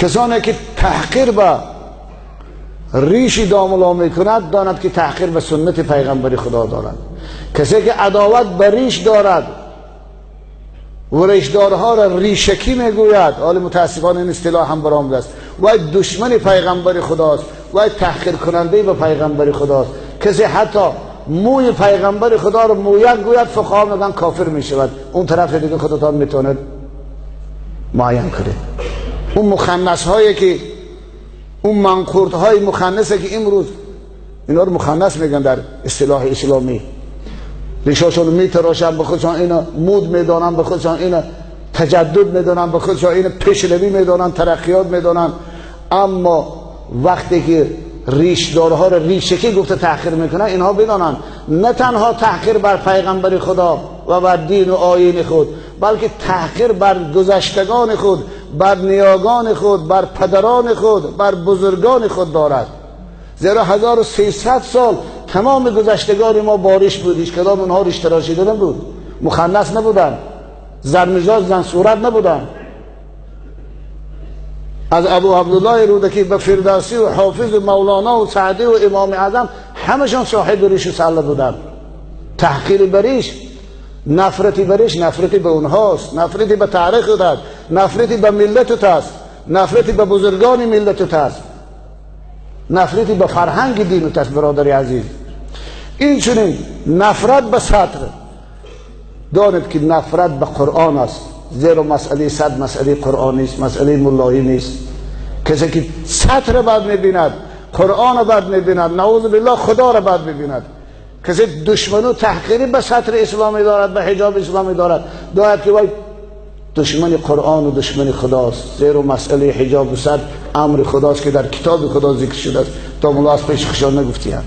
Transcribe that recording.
کسانی که تحقیر به ریشی داملا میکند داند که تحقیر به سنت پیغمبر خدا دارد. کسی که عداوت به ریش دارد و ریشدارها را ریشکی میگوید، حال متاسفانه این اصطلاح هم برآمده است، و دشمن پیغمبر خداست و تحقیر کننده به پیغمبر خداست. کسی حتی موی پیغمبر خدا رو مویت گوید، فقها میگن کافر میشود. اون طرف دیگه خودتان میتونید معین کنید. اون مخنث هایی که اون منقورت های مخنثه که امروز اینا رو مخنث میگن در اصطلاح اسلامی، ریشاشون میتراشن به خودشان، اینا مود میدانن به خودشان، اینا تجدد میدانن به خودشان، اینا پیشروی میدانن، ترقیات میدانن. اما وقتی که ریشدارها رو ریشکی گفته تحقیر میکنن، اینها بدانن نه تنها تحقیر بر پیغمبر خدا و بر دین و آیین خود، بلکه تحقیر بر گذشتگان خود، بر نیاگان خود، بر پدران خود، بر بزرگان خود دارد. زیرا 1300 سال تمام گذشتگان ما بارش بود، هیچ کدام اونها ریش تراشیده نبود، مخنث نبودن، زرمجاز زن صورت نبودن. از ابو عبدالله رودکی به فردوسی و حافظ و مولانا و سعدی و امام اعظم همشون صاحب ریش و سله بودن. تحقیر بریش، نفرتی بریش، نفرتی به اونهاست، نفرتی به تاریخ است، نفرتی به ملت است، نفرتی به بزرگان ملت است، نفرتی به فرهنگ دین است. برادری عزیز، این چنین نفرت به سطر دانید که نفرت به قرآن است. زیرا مسئله صد مسئله قرآنی است، مسئله ملایی نیست. کسی که سطر بد میبیند، قرآن بد میبیند، نعوذ بالله خدا را بد میبیند. کسی دشمن و تحقیری به سطر اسلامی دارد، به حجاب اسلامی دارد، داید که وای دشمن قرآن و دشمن خداست. زیرا مسئله حجاب و سطر امر خداست که در کتاب خدا ذکر شده است، تا مولا از پیش خشان نگفتیم.